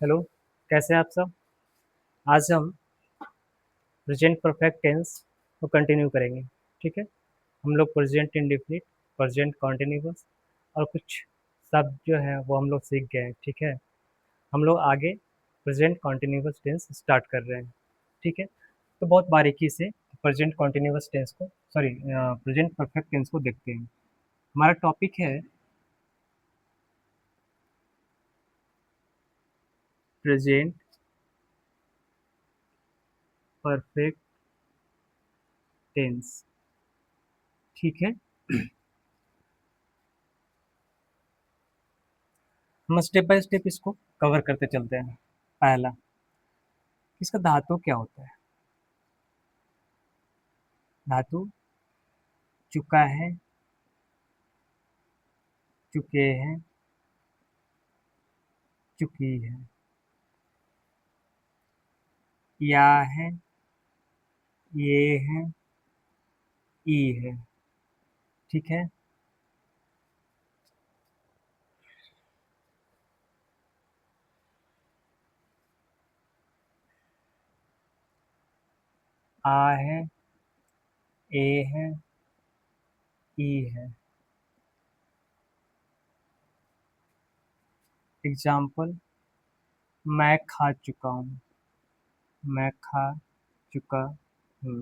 Hello, कैसे हैं आप सब? आज हम प्रेजेंट परफेक्ट टेंस को कंटिन्यू करेंगे। ठीक है, हम लोग प्रेजेंट इंडेफिनिट, प्रेजेंट कॉन्टिन्यूअस और कुछ शब्द जो है वो हम लोग सीख गए हैं। ठीक है, हम लोग आगे प्रेजेंट कॉन्टिन्यूअस टेंस स्टार्ट कर रहे हैं। ठीक है, तो बहुत बारीकी से प्रेजेंट कॉन्टिन्यूअस टेंस को प्रेजेंट परफेक्ट टेंस को देखते हैं। हमारा टॉपिक है प्रेजेंट परफेक्ट टेंस। ठीक है, हम स्टेप बाय स्टेप इसको कवर करते चलते हैं। पहला, इसका धातु क्या होता है? धातु चुका है, चुके हैं, चुकी है, या है, ये है, ई है। ठीक है, आ है, ए है, ई है। एग्जाम्पल, मैं खा चुका हूँ, मैं खा चुका हूँ,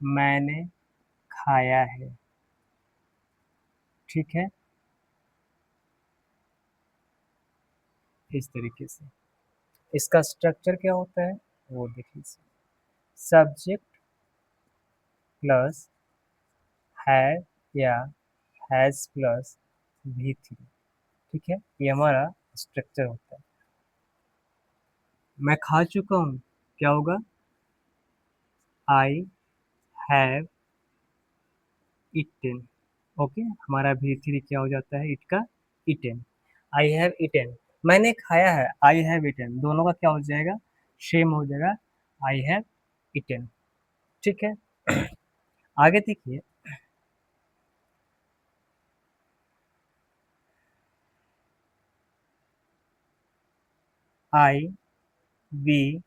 मैंने खाया है। ठीक है, इस तरीके से इसका स्ट्रक्चर क्या होता है वो देखिए। सब्जेक्ट प्लस है या हैज प्लस भी3। ठीक है, ये हमारा स्ट्रक्चर होता है। मैं खा चुका हूँ, क्या होगा? आई हैव इटेन। ओके, हमारा भी3 क्या हो जाता है? इट का इटेन। आई हैव इटेन, मैंने खाया है, आई हैव इटेन, दोनों का क्या हो जाएगा? सेम हो जाएगा, आई हैव इटेन। ठीक है, आगे देखिए। आई, वी,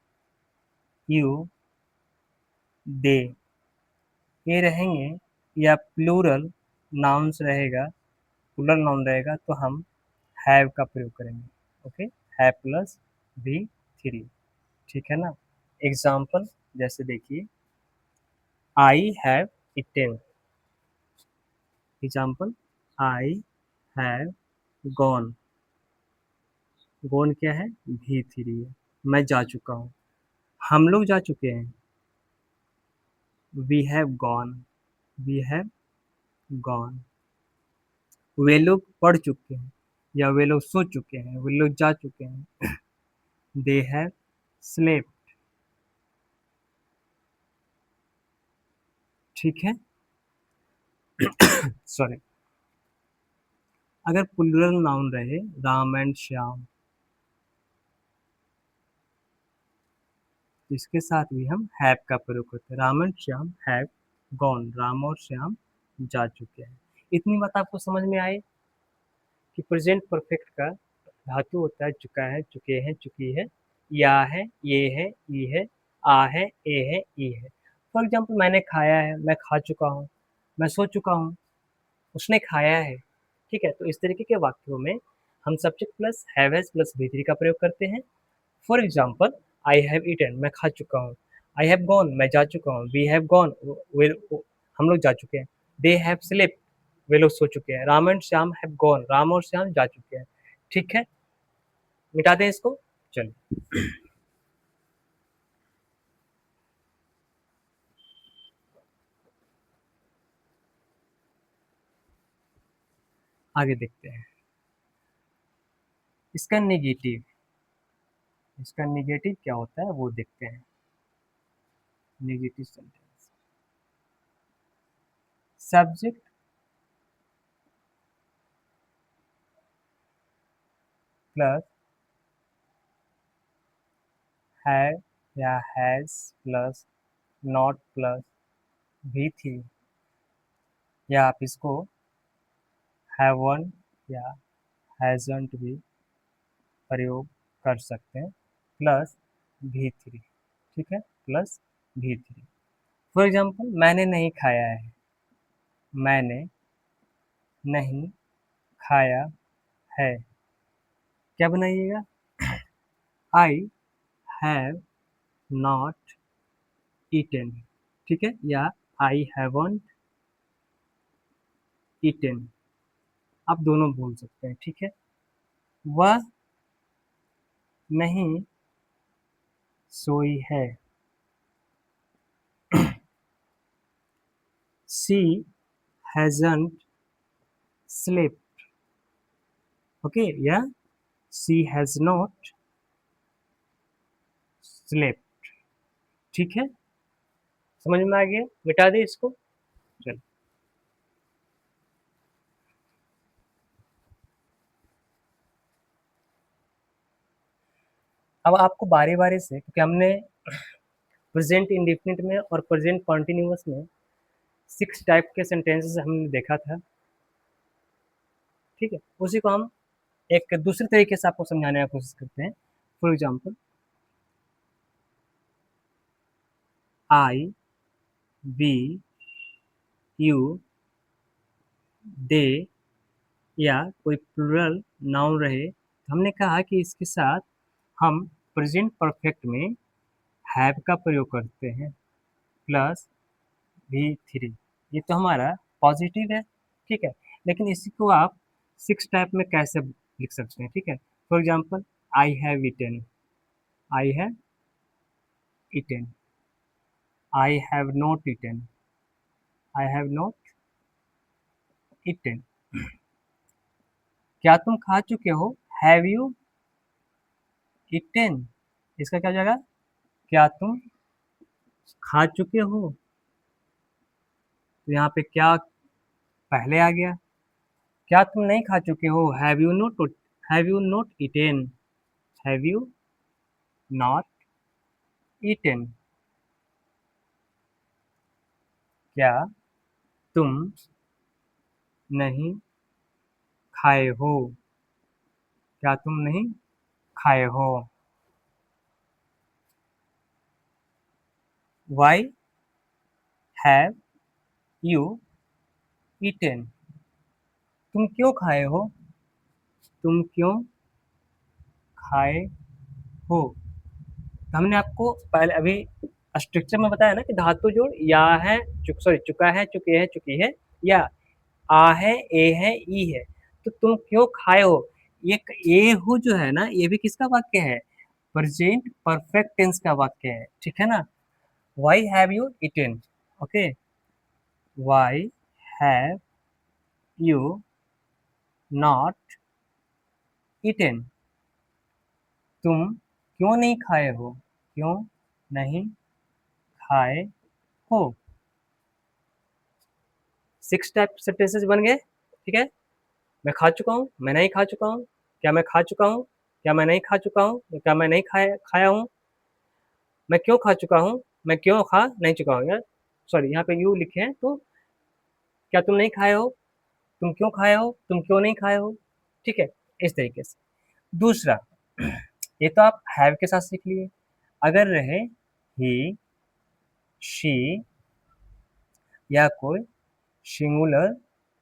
यू, दे, ये रहेंगे, या प्लूरल नाउन्स रहेगा, प्लूरल नाउन रहेगा तो हम हैव का प्रयोग करेंगे। ओके, हैव प्लस भी3। ठीक है ना? एग्जाम्पल जैसे देखिए, I have eaten. Example, I have gone. Gone क्या है? भी3 है। मैं जा चुका हूँ, हम लोग जा चुके हैं, we have gone, we have gone. वे लोग पढ़ चुके हैं, या वे लोग सो चुके हैं, वे लोग जा चुके हैं, दे हैव स्लेप्ट। ठीक है, सॉरी। अगर प्लूरल नाउन रहे, राम एंड श्याम, इसके साथ भी हम हैव का प्रयोग करते हैं। Ram and Shyam have gone, Ram और श्याम जा चुके हैं। इतनी बात आपको समझ में आई कि प्रेजेंट परफेक्ट का धातु होता है चुका है, चुके हैं, चुकी है, या है, ये है, ई है, आ है, ए है, ई है। फॉर एग्जाम्पल, मैंने खाया है, मैं खा चुका हूँ, मैं सो चुका हूँ, उसने खाया है। ठीक है, तो इस तरीके के वाक्यों में हम subject plus have has plus भी3 का प्रयोग करते हैं। For example, I have eaten, मैं खा चुका हूँ। आई हैव गॉन, मैं जा चुका हूँ। वी हैव गॉन, वे हम लोग जा चुके हैं। दे हैव स्लेप्ट, वे लोग सो चुके हैं। Ram and Shyam have gone, Ram और श्याम जा चुके हैं। ठीक है, मिटा दें इसको। चलिए आगे देखते हैं। इसका नेगेटिव, इसका नेगेटिव क्या होता है वो देखते हैं। नेगेटिव सेंटेंस, सब्जेक्ट प्लस है या हैज प्लस नॉट प्लस भी3, या आप इसको हैवन या हैजंट भी प्रयोग कर सकते हैं प्लस V3, ठीक है, प्लस V3। फॉर एग्जाम्पल मैंने नहीं खाया है, मैंने नहीं खाया है, क्या बनाइएगा, आई हैव नॉट ईटेन, ठीक है, या आई हैवंट ईटेन, आप दोनों बोल सकते हैं, ठीक है। वह नहीं सोई है, शी हैजंट स्लीप, ओके, या शी हैज नॉट स्लीप, ठीक है, समझ में आ गया, मिटा दे इसको, चलो। अब आपको बारी बारी से, क्योंकि हमने प्रेजेंट इंडेफिनिट में और प्रेजेंट कॉन्टिन्यूअस में 6 टाइप के सेंटेंसेस हमने देखा था, ठीक है, उसी को हम एक दूसरे तरीके से आपको समझाने की कोशिश करते हैं। For example, I, we, you, they, या कोई प्लूरल नाउन रहे, तो हमने कहा कि इसके साथ हम प्रेजेंट परफेक्ट में हैव का प्रयोग करते हैं प्लस V3। ये तो हमारा पॉजिटिव है, ठीक है, लेकिन इसी को आप 6 टाइप में कैसे लिख सकते हैं, ठीक है। For example, I have eaten, I have eaten, I have not eaten, I have not eaten, क्या तुम खा चुके हो, हैव यू ईटेन, इसका क्या हो जाएगा, क्या तुम खा चुके हो, तो यहाँ पे क्या पहले आ गया, क्या तुम नहीं खा चुके हो, have you not eaten, have you not eaten, क्या तुम नहीं खाए हो, क्या तुम नहीं खाए हो, वाई हैव यू ईटेन, तुम क्यों खाए हो, तुम क्यों खाए हो। तो हमने आपको पहले अभी स्ट्रक्चर में बताया ना कि धातु जोड़ या है, चुका है, चुके है, चुकी है, या आ है, ए है, ई है, तो तुम क्यों खाए हो, ये ए हु जो है ना, ये भी किसका वाक्य है, प्रेजेंट परफेक्ट टेंस का वाक्य है, ठीक है ना। Why have you eaten, okay, why have you not eaten, तुम क्यों नहीं खाए हो, क्यों नहीं खाए हो। 6 टाइप सेंटेंसेस बन गए, ठीक है। मैं खा चुका हूँ, मैं नहीं खा चुका हूँ, क्या मैं खा चुका हूँ, क्या मैं नहीं खा चुका हूँ, क्या मैं नहीं खाया हूँ, मैं क्यों खा चुका हूँ, मैं क्यों खा नहीं चुका हूँ, यार सॉरी, यहाँ पे यू लिखे हैं, तो क्या तुम नहीं खाए हो, तुम क्यों खाए हो, तुम क्यों नहीं खाए हो, ठीक है, इस तरीके से। दूसरा, ये तो आप हैव के साथ सीख लिए, अगर रहे ही, शी, या कोई सिंगुलर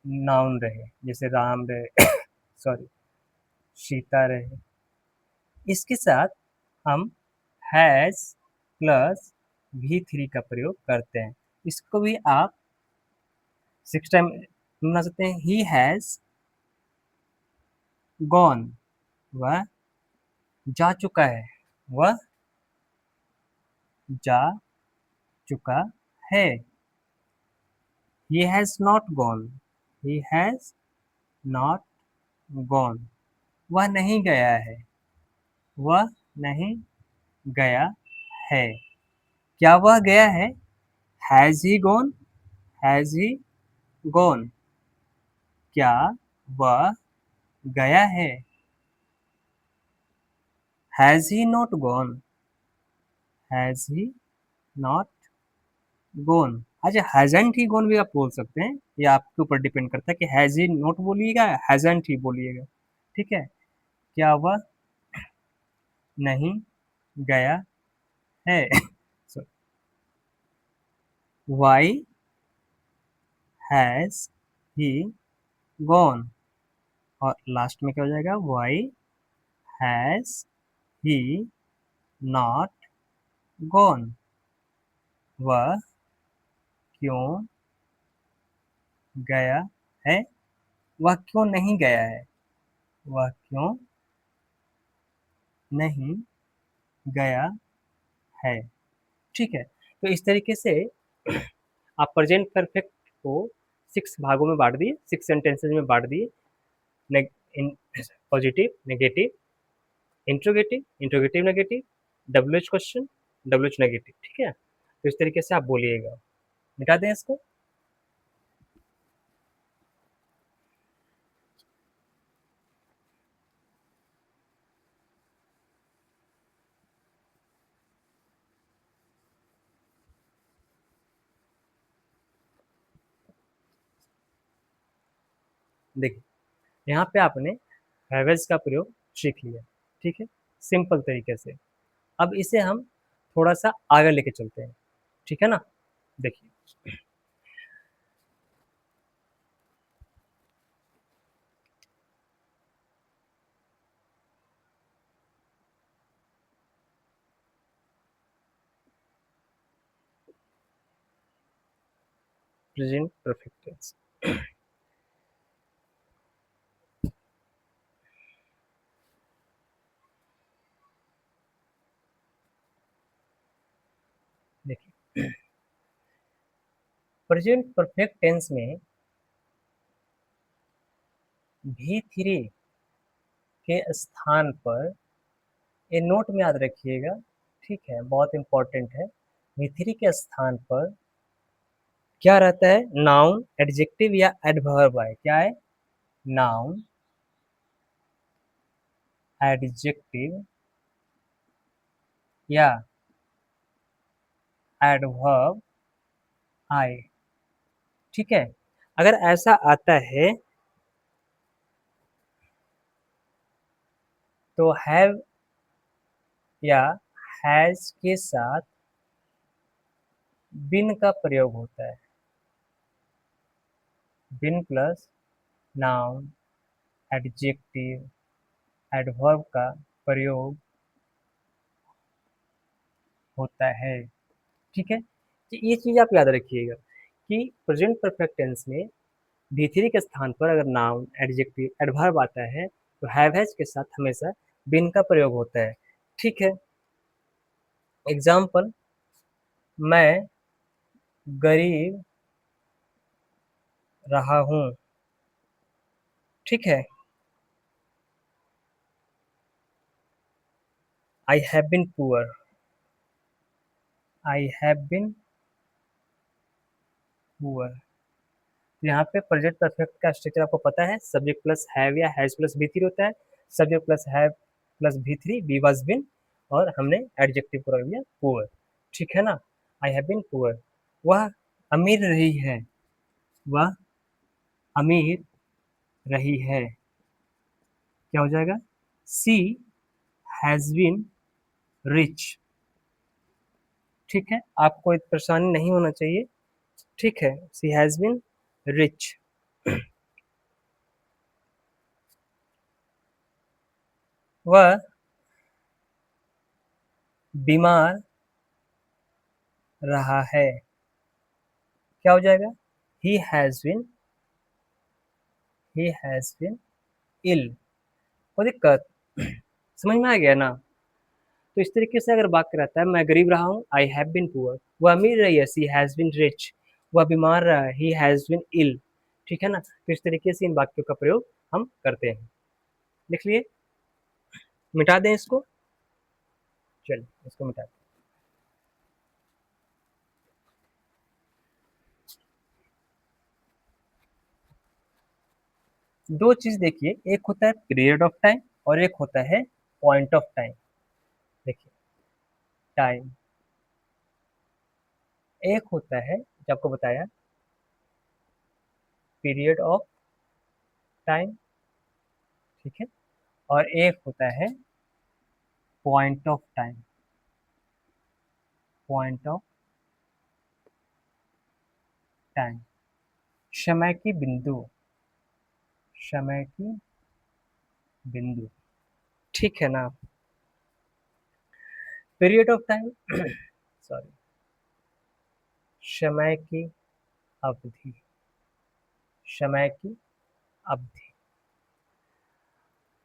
नाउन रहे, जैसे राम रहे सॉरी, सीता रहे, इसके साथ हम हैज प्लस V3 का प्रयोग करते हैं। इसको भी आप 6 टाइम बना सकते हैं। ही हैज गॉन, वह जा चुका है, वह जा चुका है। ही has not gone, he has not gone, वह नहीं गया है, वह नहीं गया है। क्या वह गया है, has he gone, has he gone, क्या वह गया है, has he not gone, has he not gone. अच्छा, हैजंट ही गॉन भी आप बोल सकते हैं, ये आपके ऊपर डिपेंड करता है कि हैज ही नॉट बोलिएगा, हैजंट ही बोलिएगा, ठीक है। क्या वह नहीं गया है। So, why has he gone? और लास्ट में क्या हो जाएगा? Why has he not gone? वह क्यों गया है? वह क्यों नहीं गया है? वह क्यों नहीं गया है? ठीक है। तो इस तरीके से आप प्रेजेंट परफेक्ट को 6 भागों में बांट दिए, 6 सेंटेंसेस में बांट दिए। Positive, negative, interrogative, interrogative negative, WH question, WH negative. ठीक है। तो इस तरीके से आप बोलिएगा। मिटा दें इसको। देखिए, यहाँ पे आपने हैवेज का प्रयोग सीख लिया। ठीक है, सिंपल तरीके से। अब इसे हम थोड़ा सा आगे लेके चलते हैं। ठीक है ना। देखिए, प्रेजेंट परफेक्ट टेंस। देखिए, प्रेजेंट परफेक्ट टेंस में भी3 के स्थान पर, ये नोट में याद रखिएगा। ठीक है, बहुत इंपॉर्टेंट है। भी3 के स्थान पर क्या रहता है? नाउन, एडजेक्टिव या एडवर्ब है। क्या है? नाउन, एडजेक्टिव या एडवर्ब आए। ठीक है, अगर ऐसा आता है तो हैव या हैज के साथ बिन का प्रयोग होता है। बिन प्लस नाउन, एडजेक्टिव, एडवर्ब का प्रयोग होता है। ठीक है, तो ये चीज आप याद रखिएगा कि प्रेजेंट परफेक्ट टेंस में भी3 के स्थान पर अगर नाउन, एडजेक्टिव, एडवर्ब आता है तो हैव हैज के साथ हमेशा बिन का प्रयोग होता है। ठीक है, एग्जाम्पल, मैं गरीब रहा हूँ। ठीक है, I have been poor, I have been poor. यहाँ पे प्रेजेंट परफेक्ट का स्ट्रक्चर आपको पता है, सब्जेक्ट प्लस हैव या हैज प्लस भी3 होता है। सब्जेक्ट प्लस हैव प्लस भी3, बी वाज बिन, और हमने एडजेक्टिव प्रयोग किया पुअर। ठीक है ना। आई हैव बिन पुअर, वह अमीर रही है, वह अमीर रही है। क्या हो जाएगा? सी हैज बीन रिच। ठीक है, आपको एक परेशानी नहीं होना चाहिए। ठीक है, सी हैज बीन रिच। वह बीमार रहा है। क्या हो जाएगा? He has been, he has been ill. कोई दिक्कत? समझ में आ गया ना। तो इस तरीके से अगर वाक्य रहता है, मैं गरीब रहा हूँ, आई हैव बीन पुअर, वह अमीर रही है, सी हैज बीन रिच, वह बीमार रहा है, ही हैज बीन इल। ठीक है ना। तो इस तरीके से इन वाक्यों का प्रयोग हम करते हैं। लिख लिए? मिटा दें इसको। चलिए इसको मिटा दें। दो चीज देखिए, एक होता है पीरियड ऑफ टाइम और एक होता है पॉइंट ऑफ टाइम। देखिए, टाइम एक होता है जो आपको बताया पीरियड ऑफ टाइम। ठीक है, और एक होता है point of time, point of time, समय की बिंदु, समय की बिंदु, ठीक है ना। पीरियड ऑफ टाइम सॉरी, समय की अवधि, समय की अवधि,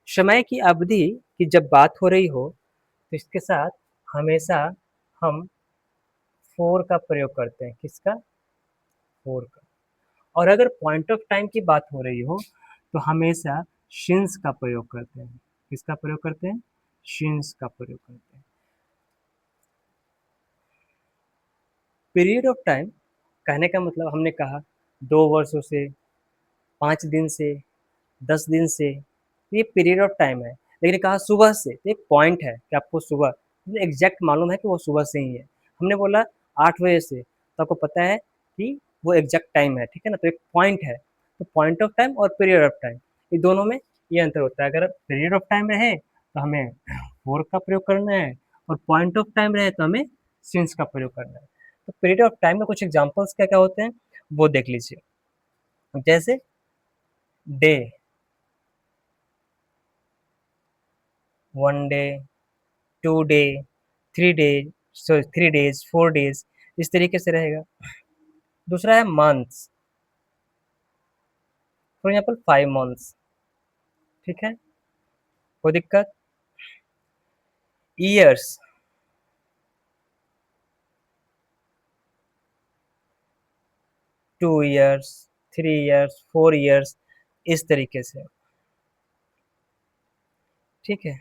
समय की अवधि की जब बात हो रही हो तो इसके साथ हमेशा हम फोर का प्रयोग करते हैं। किसका? फोर का। और अगर पॉइंट ऑफ टाइम की बात हो रही हो तो हमेशा सिंस का प्रयोग करते हैं। किसका प्रयोग करते हैं? सिंस का प्रयोग करते हैं। पीरियड ऑफ टाइम कहने का मतलब हमने कहा 2 वर्षों से, 5 दिन से, 10 दिन से, ये पीरियड ऑफ टाइम है। लेकिन कहा सुबह से, तो एक पॉइंट है कि आपको सुबह एग्जैक्ट मालूम है कि वो सुबह से ही है। हमने बोला 8 बजे से, तो आपको पता है कि वो एग्जैक्ट टाइम है, ठीक है ना। तो एक पॉइंट है, तो पॉइंट ऑफ टाइम और पीरियड ऑफ टाइम, ये दोनों में ये अंतर होता है। अगर पीरियड ऑफ टाइम रहे तो हमें फोर का प्रयोग करना है, और पॉइंट ऑफ टाइम रहे तो हमें सिंस का प्रयोग करना है। तो पीरियड ऑफ टाइम में कुछ एग्जाम्पल्स क्या क्या होते हैं वो देख लीजिए। जैसे day, 1 day, 2 day, 3 days, 3 days, 4 days, इस तरीके से रहेगा। दूसरा है मंथ्स, फॉर एग्जाम्पल 5 मंथ्स, ठीक है, कोई दिक्कत। ईयर्स, 2 ईयर्स, 3 ईयर्स, 4 ईयर्स, इस तरीके से, ठीक है।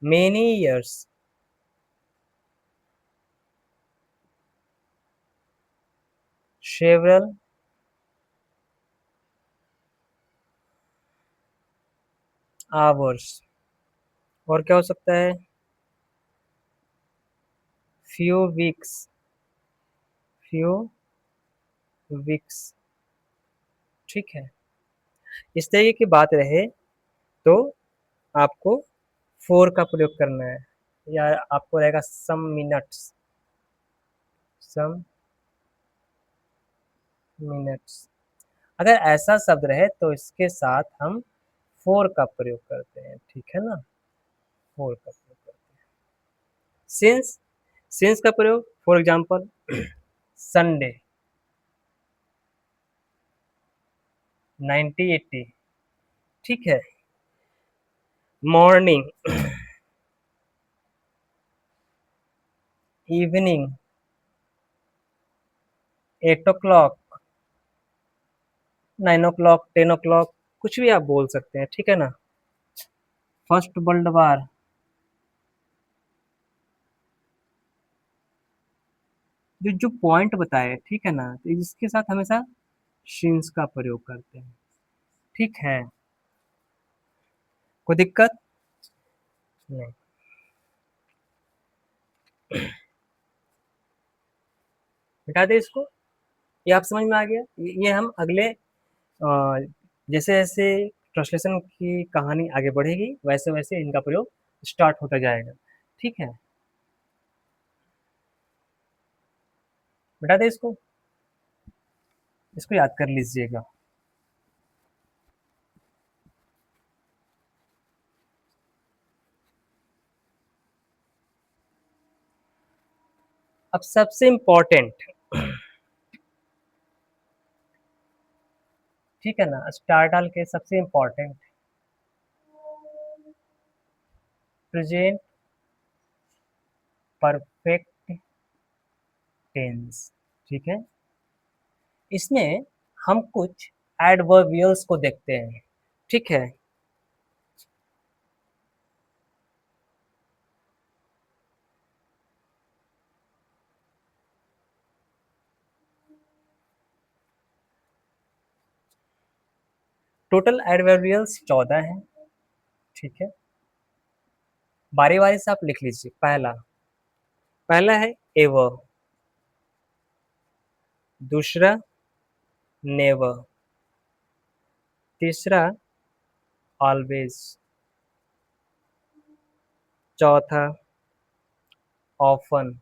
मेनी ईयर्स, सेवरल आवर्स, और क्या हो सकता है? फ्यू वीक्स, फ्यू वीक्स, ठीक है। इस तरीके की बात रहे तो आपको फोर का प्रयोग करना है, या आपको रहेगा सम मिनट्स, सम मिनट्स। अगर ऐसा शब्द रहे तो इसके साथ हम फोर का प्रयोग करते हैं, ठीक है ना, फोर का प्रयोग करते हैं। सिंस, सिंस का प्रयोग, फॉर एग्जाम्पल संडे, 90, 80, ठीक है। Morning, evening, 8 o'clock, 9 o'clock, 10 o'clock, कुछ भी आप बोल सकते हैं, ठीक है ना। फर्स्ट वर्ल्ड वार, जो जो पॉइंट बताए, ठीक है ना, तो इसके साथ हमेशा सिंस का प्रयोग करते हैं, ठीक है। कोई दिक्कत नहीं। हटा दे इसको, ये आप समझ में आ गया। ये हम अगले जैसे जैसे ट्रांसलेशन की कहानी आगे बढ़ेगी वैसे वैसे इनका प्रयोग स्टार्ट होता जाएगा, ठीक है। बता दे इसको, इसको याद कर लीजिएगा। अब सबसे इम्पोर्टेंट, ठीक है ना, स्टार डाल के सबसे इम्पोर्टेंट, प्रेजेंट परफेक्ट टेंस, ठीक है। इसमें हम कुछ एडवर्बियल्स को देखते हैं, ठीक है। टोटल एडवर्बियल्स 14 हैं, ठीक है। बारी बारी से आप लिख लीजिए। पहला, पहला है एवर, दूसरा नेवर, तीसरा ऑलवेज, चौथा ऑफन,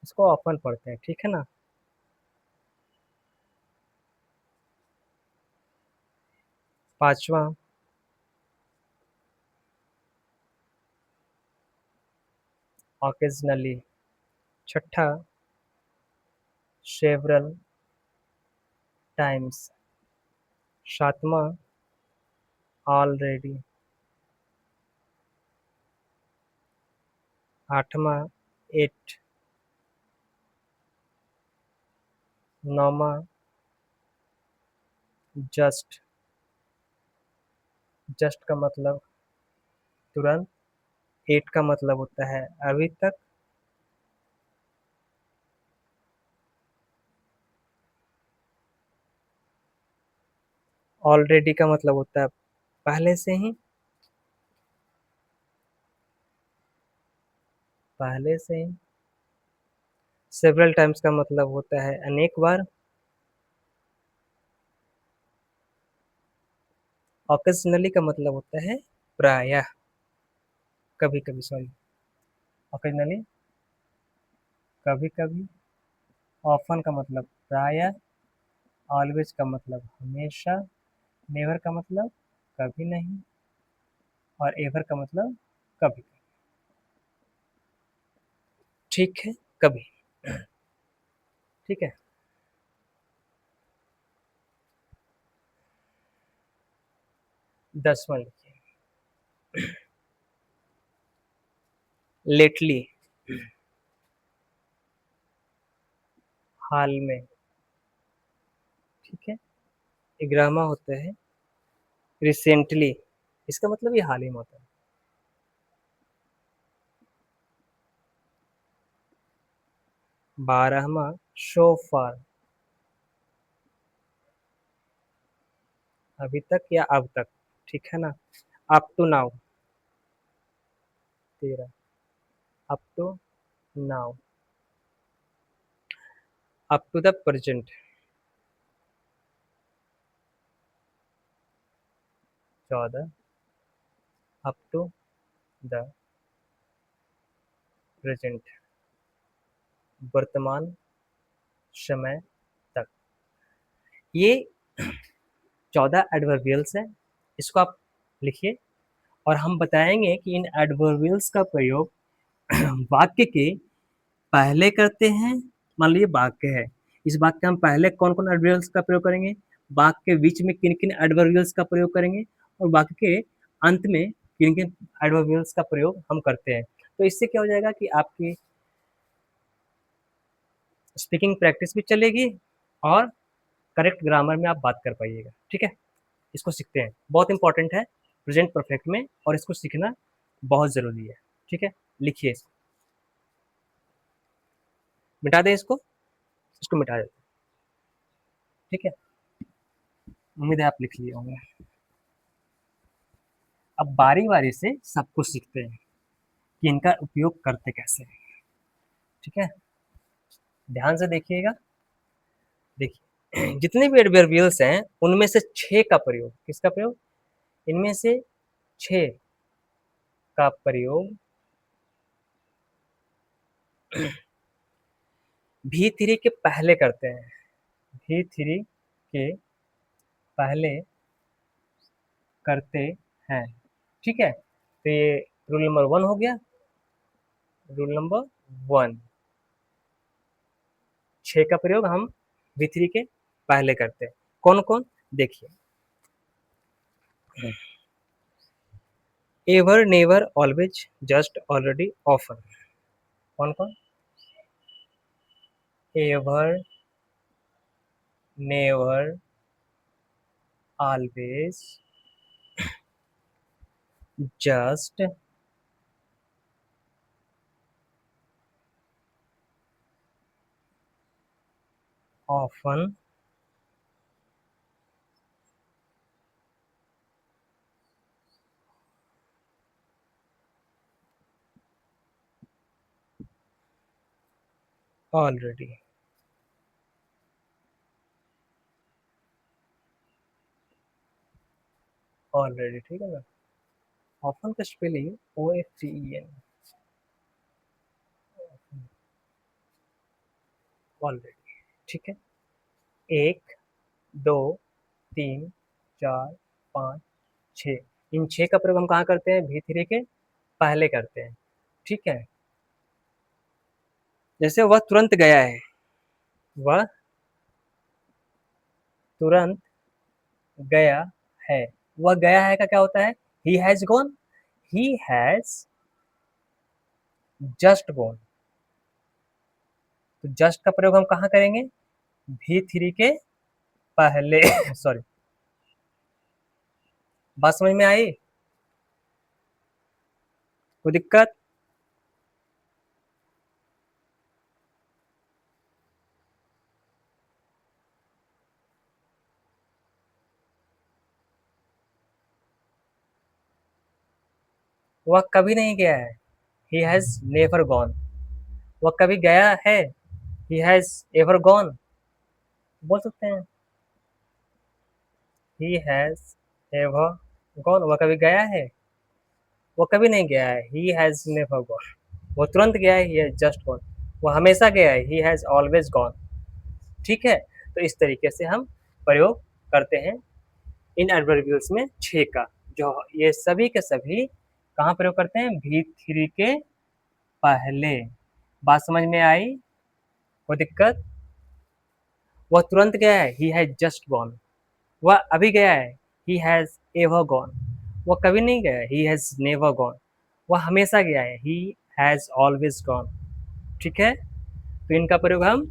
इसको ऑफन पढ़ते हैं, ठीक है ना। पांचवा ऑकेजनली। छठा सेवरल टाइम्स। सातवां ऑलरेडी। आठवां इट। नौवां जस्ट। जस्ट का मतलब तुरंत। एट का मतलब होता है अभी तक। ऑलरेडी का मतलब होता है पहले से ही। पहले से ही। सेवरल टाइम्स का मतलब होता है अनेक बार। ऑकेजनली का मतलब होता है प्रायः, कभी कभी, सॉरी। ऑकेजनली कभी कभी। ऑफन का मतलब प्रायः। ऑलवेज का मतलब हमेशा। नेवर का मतलब कभी नहीं। और एवर का मतलब कभी। ठीक है, कभी। ठीक है। 10वां लिखिए। लेटली, हाल में। ठीक है। 11वां होता है रिसेंटली, इसका मतलब ये हाल ही में होता है। 12वां सो फार, अभी तक या अब तक, ठीक है ना। Up to now. 13 up to now. Up to the present. 14 up to the present, वर्तमान समय तक। ये 14 एडवर्बियल्स हैं, इसको आप लिखिए। और हम बताएंगे कि इन एडवर्बियल्स का प्रयोग वाक्य के पहले करते हैं। मान लीजिए वाक्य है, इस वाक्य के हम पहले कौन कौन एडवर्बियल्स का प्रयोग करेंगे, वाक्य के बीच में किन किन एडवर्बियल्स का प्रयोग करेंगे, और वाक्य के अंत में किन किन एडवर्बियल्स का प्रयोग हम करते हैं। तो इससे क्या हो जाएगा कि आपकी स्पीकिंग प्रैक्टिस भी चलेगी और करेक्ट ग्रामर में आप बात कर पाइएगा। ठीक है, इसको सीखते हैं, बहुत इंपॉर्टेंट है प्रेजेंट परफेक्ट में, और इसको सीखना बहुत ज़रूरी है। ठीक है, लिखिए इसको, मिटा दें इसको, इसको मिटा देते हैं। ठीक है, उम्मीद है आप लिख लिए होंगे। अब बारी बारी से सब कुछ सीखते हैं कि इनका उपयोग करते कैसे हैं। ठीक है, ध्यान से देखिएगा। देखिए, जितने भी एडवर्बियल्स हैं उनमें से 6 का प्रयोग, किसका प्रयोग, इनमें से 6 का प्रयोग V3 के पहले करते हैं। V3 के पहले करते हैं। ठीक है, तो ये रूल नंबर 1 हो गया। रूल नंबर 1, 6 का प्रयोग हम V3 के पहले करते हैं। कौन कौन, देखिए। Ever, never, always, just, already, often. कौन कौन, ever, never, always, just, often, already. Already, ठीक है ना। ऑफन का स्पेलिंग OFTEN, ऑलरेडी, ठीक है। 1, 2, 3, 4, 5, 6, इन 6 का प्रयोग हम कहाँ करते हैं? V3 के पहले करते हैं, ठीक है। जैसे वह तुरंत गया है, वह तुरंत गया है, वह गया है का क्या होता है? He has gone, he has just gone. तो जस्ट का प्रयोग हम कहाँ करेंगे? V3 के पहले सॉरी, बात समझ में आई? कोई दिक्कत? वह कभी नहीं गया है, ही हैज नेवर गॉन। वह कभी गया है, ही हैज एवर गॉन, बोल सकते हैं। ही हैज एवर गॉन, वह कभी गया है, वो कभी नहीं गया है, ही हैज नेवर गॉन। वो तुरंत गया है, ही हैज जस्ट गॉन। वो हमेशा गया है, ही हैज ऑलवेज गॉन, ठीक है। तो इस तरीके से हम प्रयोग करते हैं इन एडवर्बियल्स में 6 का, जो ये सभी के सभी कहाँ प्रयोग करते हैं? V3 के पहले। बात समझ में आई? कोई दिक्कत? वह तुरंत गया है, ही हैज जस्ट गॉन। वह अभी गया है, ही हैज एवर गॉन। वह कभी नहीं गया है, ही हैज नेवर गॉन। वह हमेशा गया है, ही हैज ऑलवेज गॉन, ठीक है। तो इनका प्रयोग हम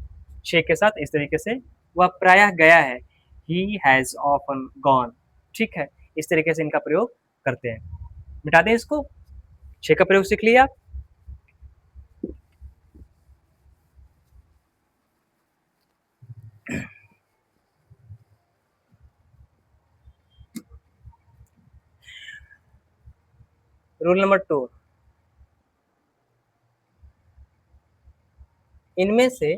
6 के साथ इस तरीके से, वह प्रायः गया है, ही हैज ऑफन गॉन, ठीक है। इस तरीके से इनका प्रयोग करते हैं। मिटा दें इसको, 6 का प्रयोग सीख लिया आप। रूल नंबर 2, इनमें से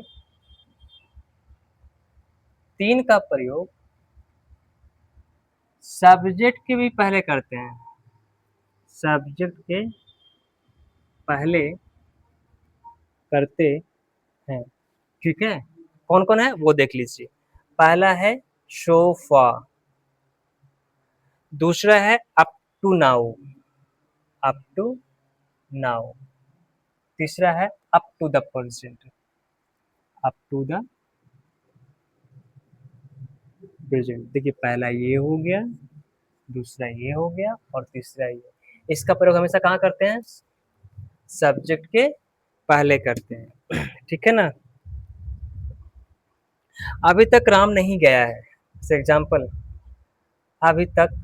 3 का प्रयोग सब्जेक्ट के भी पहले करते हैं, सब्जेक्ट के पहले करते हैं, ठीक है। कौन कौन है वो देख लीजिए। पहला है सोफा, दूसरा है up to now, up to now, तीसरा है up to the present, up to the present. देखिए पहला ये हो गया, दूसरा ये हो गया और तीसरा ये। इसका प्रयोग हमेशा कहाँ करते हैं? सब्जेक्ट के पहले करते हैं, ठीक है ना। अभी तक राम नहीं गया है, फॉर एग्जाम्पल, अभी तक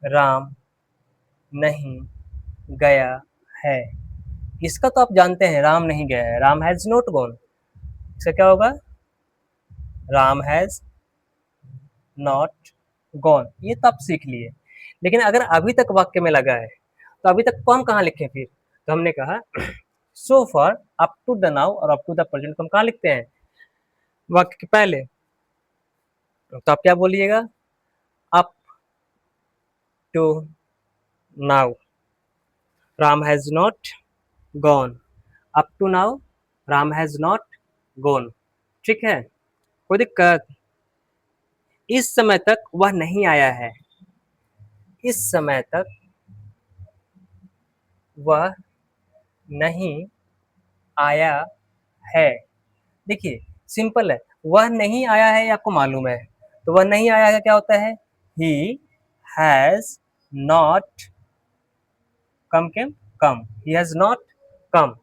राम नहीं गया है। इसका तो आप जानते हैं, राम नहीं गया है, राम हैज नॉट गॉन। इसका क्या होगा? राम हैज नॉट गॉन, ये तो आप सीख लिए। लेकिन अगर अभी तक वाक्य में लगा है, तो अभी तक को हम कहाँ लिखें फिर? तो हमने कहा so far, up to the now और अप टू द प्रेजेंट को हम कहाँ लिखते हैं? वाक्य के पहले। तो आप क्या बोलिएगा? Up to now Ram has not gone, up to now Ram has not gone, ठीक है। कोई दिक्कत? इस समय तक वह नहीं आया है, इस समय तक वह नहीं आया है। देखिए सिंपल है, वह नहीं आया है आपको मालूम है, तो वह नहीं आया है क्या होता है? ही has not come, he has not कम।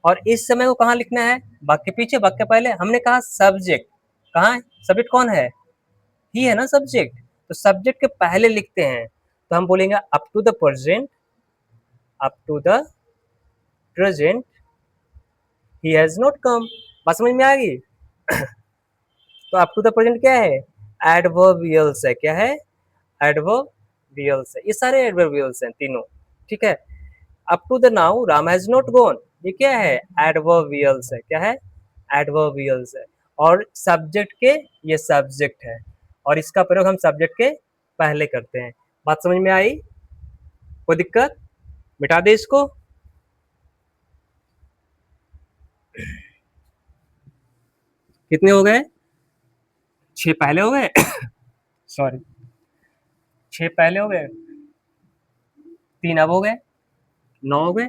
और इस समय को कहाँ लिखना है? वाक्य पीछे, वाक्य पहले। हमने कहा सब्जेक्ट, कहाँ है सब्जेक्ट? कौन है? ही है ना सब्जेक्ट। तो सब्जेक्ट के पहले लिखते हैं, तो हम बोलेंगे up to the present, up to the present he has not come. बात समझ में आ गई? तो अप टू द प्रेजेंट क्या है? एडवर्बियल्स है। क्या है? एडवर्बियल्स है। ये सारे एडवर्बियल्स हैं तीनों, ठीक है। Up to the now Ram has not gone, ये क्या है? एडवर्बियल्स है। क्या है? एडवर्बियल्स है। और सब्जेक्ट के, ये सब्जेक्ट है, और इसका प्रयोग हम सब्जेक्ट के पहले करते हैं। बात समझ में आई? कोई दिक्कत? मिटा दे इसको। कितने हो गए? 6 पहले हो गए। सॉरी, 6 पहले हो गए, 3 अब हो गए, 9 हो गए,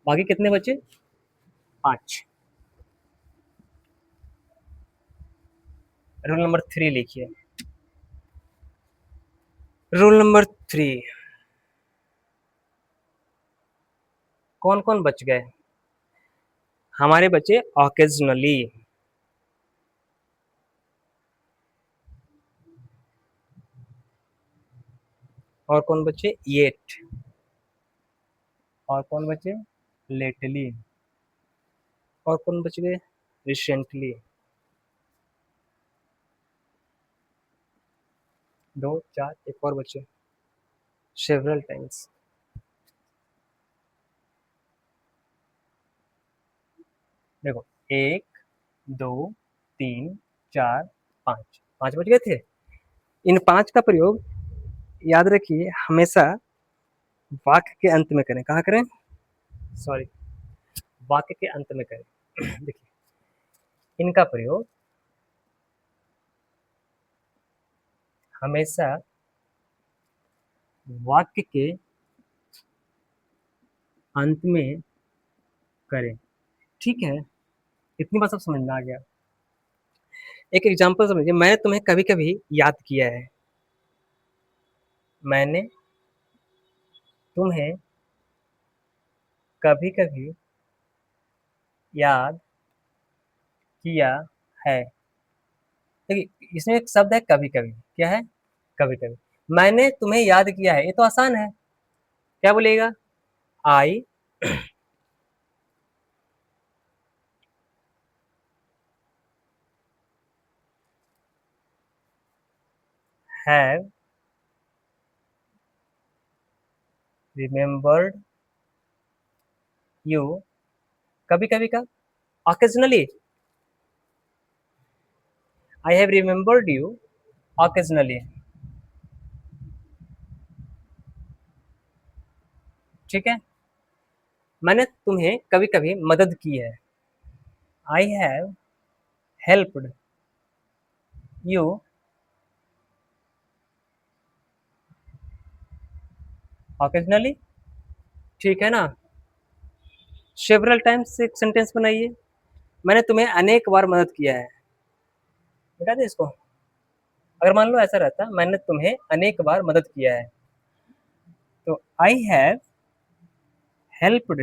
बाकी कितने बचे? 5। रूल नंबर 3 लिखिए। रूल नंबर 3, कौन कौन बच गए? हमारे बचे ऑकेजनली। और कौन बचे? येट। और कौन बचे? लेटली। और कौन बच गए? रिसेंटली। 2 4, एक और बचे, सेवरल टाइम्स। देखो, 1 2 3 4 5, 5 बच गए थे। इन 5 का प्रयोग याद रखिए हमेशा वाक्य के अंत में करें। कहाँ करें? सॉरी, वाक्य के अंत में करें। देखिए, इनका प्रयोग हमेशा वाक्य के अंत में करें। ठीक है, इतनी बात सब समझ में आ गया। एक एग्जांपल समझिए, मैंने तुम्हें कभी कभी याद किया है। मैंने तुम्हें कभी कभी याद किया है। देखिए, इसमें एक शब्द है कभी कभी। क्या है? कभी कभी। मैंने तुम्हें याद किया है, ये तो आसान है। क्या बोलिएगा? I have remembered you. कभी कभी का occasionally. I have remembered you occasionally. ठीक है, मैंने तुम्हें कभी कभी मदद की है। I have helped you occasionally. ठीक है ना? सेवरल टाइम्स एक सेंटेंस बनाइए। मैंने तुम्हें अनेक बार मदद किया है। बेटा दे इसको। अगर मान लो ऐसा रहता, मैंने तुम्हें अनेक बार मदद किया है, तो I have helped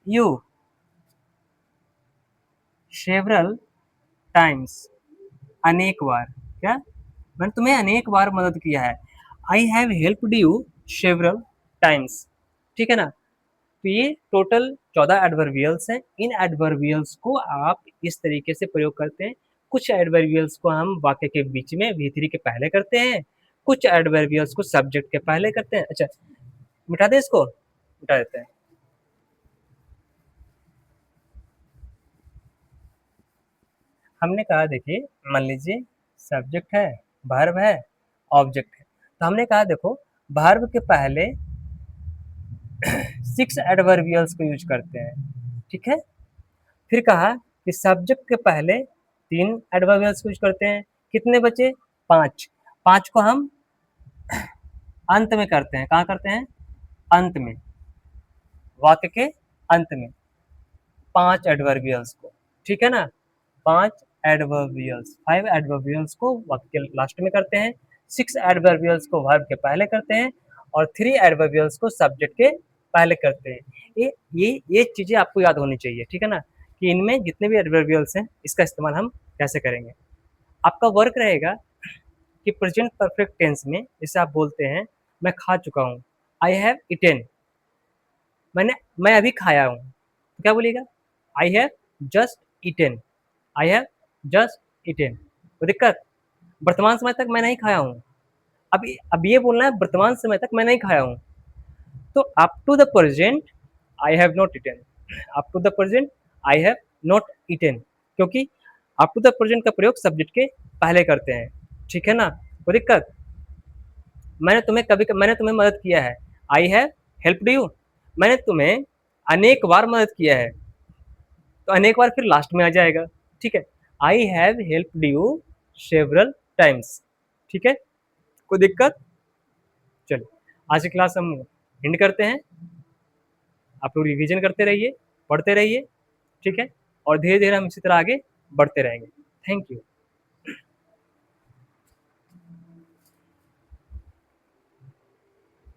you several times. अनेक बार। क्या? मैंने तुम्हें अनेक बार मदद किया है। I have helped you several times. ठीक है ना? तो ये टोटल 14 एडवर्बियल्स हैं। इन एडवर्बियल्स को आप इस तरीके से प्रयोग करते हैं। कुछ एडवर्बियल्स को हम वाक्य के बीच में V3 के पहले करते हैं, कुछ एडवर्बियल्स को सब्जेक्ट के पहले करते हैं। अच्छा, मिटा दे इसको। मिटा देते हैं। हमने कहा, देखिए, मान लीजिए सब्जेक्ट है, वर्ब है, ऑब्जेक्ट है। तो हमने कहा देखो, वर्ब के पहले 6 एडवर्बियल्स को यूज करते हैं। ठीक है, फिर कहा कि सब्जेक्ट के पहले 3 एडवर्बियल्स को यूज करते हैं। कितने बचे? 5। 5 को हम अंत में करते हैं। कहाँ करते हैं? अंत में, वाक्य के अंत में, 5 एडवर्बियल्स को। ठीक है ना? 5 एडवर्बियल्स, 5 एडवर्बियल्स को वाक्य के लास्ट में करते हैं, 6 एडवर्बियल्स को वर्ब के पहले करते हैं, और 3 एडवर्बियल्स को सब्जेक्ट के पहले करते हैं। ये चीजें आपको याद होनी चाहिए। ठीक है ना? कि इनमें जितने भी एडवर्बियल्स हैं, इसका इस्तेमाल हम कैसे करेंगे। आपका वर्क रहेगा कि प्रेजेंट परफेक्ट टेंस में जैसे आप बोलते हैं, मैं खा चुका हूँ, आई हैव इटेन। मैं अभी खाया हूँ, तो क्या बोलिएगा? I have just eaten. I have just eaten. कोई दिक्कत? वर्तमान समय तक मैं नहीं खाया हूँ। अब ये बोलना है वर्तमान समय तक मैं नहीं खाया हूँ। तो up to the present I have not eaten. Up to the present I have not eaten, क्योंकि अप टू द प्रेजेंट का प्रयोग सब्जेक्ट के पहले करते हैं। ठीक है ना? कोई दिक्कत? मैंने तुम्हें मदद किया है, आई हैव हेल्प्ड यू। मैंने तुम्हें अनेक बार मदद किया है, तो अनेक बार फिर लास्ट में आ जाएगा, ठीक है। I have helped you several times, ठीक है। कोई दिक्कत? चलिए आज की क्लास हम एंड करते हैं। आप लोग रिवीजन करते रहिए, पढ़ते रहिए, ठीक है, और धीरे धीरे हम इसी तरह आगे बढ़ते रहेंगे। Thank you.